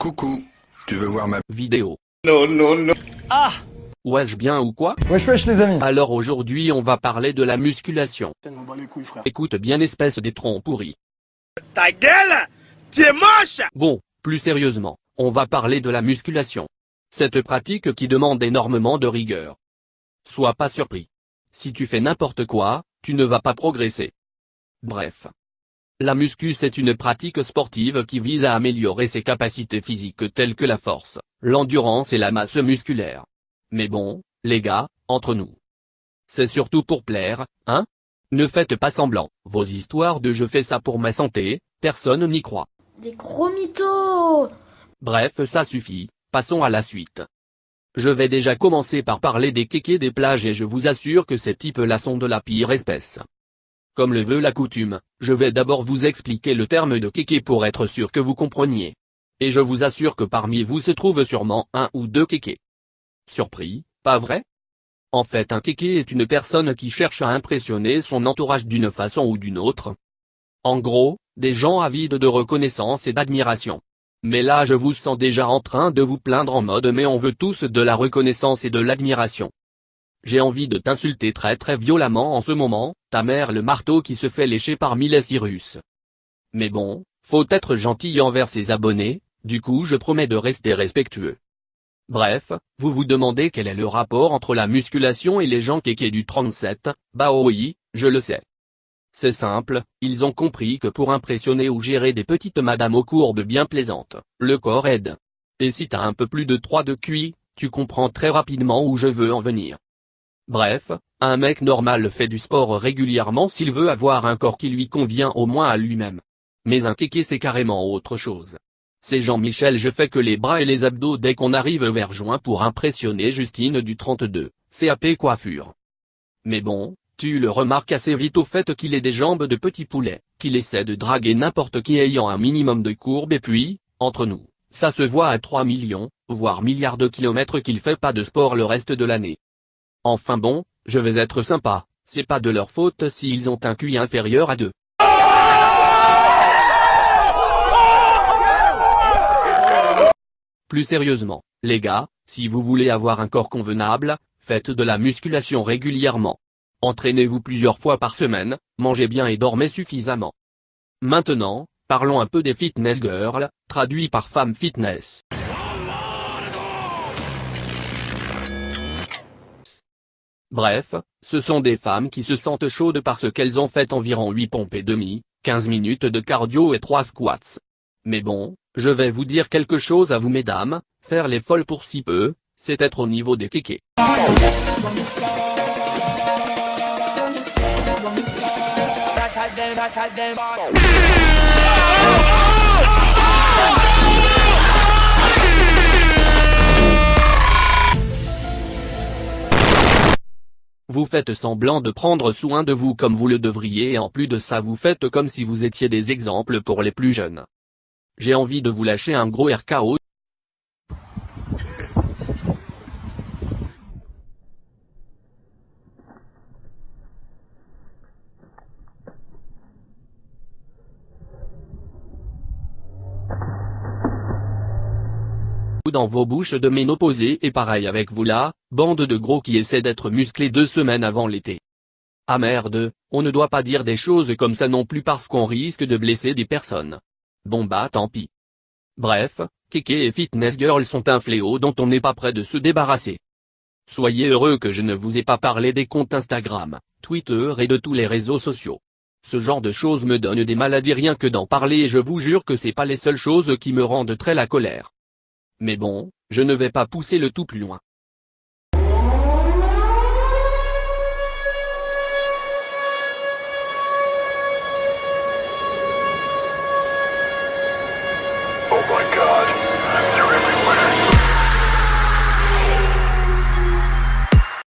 Coucou, tu veux voir ma vidéo? Non, non, non. Ah! Ouais-je bien ou quoi? Wesh wesh les amis. Alors aujourd'hui on va parler de la musculation. Écoute bien espèce d'étron pourri. Ta gueule! T'es moche! Bon, plus sérieusement, on va parler de la musculation. Cette pratique qui demande énormément de rigueur. Sois pas surpris. Si tu fais n'importe quoi, tu ne vas pas progresser. Bref. La muscu c'est une pratique sportive qui vise à améliorer ses capacités physiques telles que la force, l'endurance et la masse musculaire. Mais bon, les gars, entre nous. C'est surtout pour plaire, hein? Ne faites pas semblant, vos histoires de je fais ça pour ma santé, personne n'y croit. Des gros mythos! Bref, ça suffit, passons à la suite. Je vais déjà commencer par parler des kékés des plages et je vous assure que ces types-là sont de la pire espèce. Comme le veut la coutume, je vais d'abord vous expliquer le terme de kéké pour être sûr que vous compreniez. Et je vous assure que parmi vous se trouve sûrement un ou deux kékés. Surpris, pas vrai? En fait un kéké est une personne qui cherche à impressionner son entourage d'une façon ou d'une autre. En gros, des gens avides de reconnaissance et d'admiration. Mais là je vous sens déjà en train de vous plaindre en mode mais on veut tous de la reconnaissance et de l'admiration. J'ai envie de t'insulter très violemment en ce moment, ta mère le marteau qui se fait lécher par Miley Cyrus. Mais bon, faut être gentil envers ses abonnés, du coup je promets de rester respectueux. Bref, vous vous demandez quel est le rapport entre la musculation et les gens kékés du 37, bah oh oui, je le sais. C'est simple, ils ont compris que pour impressionner ou gérer des petites madames aux courbes bien plaisantes, le corps aide. Et si t'as un peu plus de 3 de QI, tu comprends très rapidement où je veux en venir. Bref, un mec normal fait du sport régulièrement s'il veut avoir un corps qui lui convient au moins à lui-même. Mais un kéké c'est carrément autre chose. C'est Jean-Michel je fais que les bras et les abdos dès qu'on arrive vers juin pour impressionner Justine du 32, CAP coiffure. Mais bon, tu le remarques assez vite au fait qu'il ait des jambes de petit poulet, qu'il essaie de draguer n'importe qui ayant un minimum de courbe et puis, entre nous, ça se voit à 3 millions, voire milliards de kilomètres qu'il fait pas de sport le reste de l'année. Enfin bon, je vais être sympa, c'est pas de leur faute s'ils ont un QI inférieur à 2. Plus sérieusement, les gars, si vous voulez avoir un corps convenable, faites de la musculation régulièrement. Entraînez-vous plusieurs fois par semaine, mangez bien et dormez suffisamment. Maintenant, parlons un peu des fitness girls, traduit par femme fitness. Bref, ce sont des femmes qui se sentent chaudes parce qu'elles ont fait environ 8 pompes et demi, 15 minutes de cardio et 3 squats. Mais bon, je vais vous dire quelque chose à vous mesdames, faire les folles pour si peu, c'est être au niveau des kékés. Vous faites semblant de prendre soin de vous comme vous le devriez et en plus de ça vous faites comme si vous étiez des exemples pour les plus jeunes. J'ai envie de vous lâcher un gros RKO. Dans vos bouches de ménopausés et pareil avec vous là, bande de gros qui essaient d'être musclés 2 semaines avant l'été. Ah merde, on ne doit pas dire des choses comme ça non plus parce qu'on risque de blesser des personnes. Bon bah tant pis. Bref, kéké et fitness girl sont un fléau dont on n'est pas prêt de se débarrasser. Soyez heureux que je ne vous ai pas parlé des comptes Instagram, Twitter et de tous les réseaux sociaux. Ce genre de choses me donne des maladies rien que d'en parler et je vous jure que c'est pas les seules choses qui me rendent très la colère. Mais bon, je ne vais pas pousser le tout plus loin.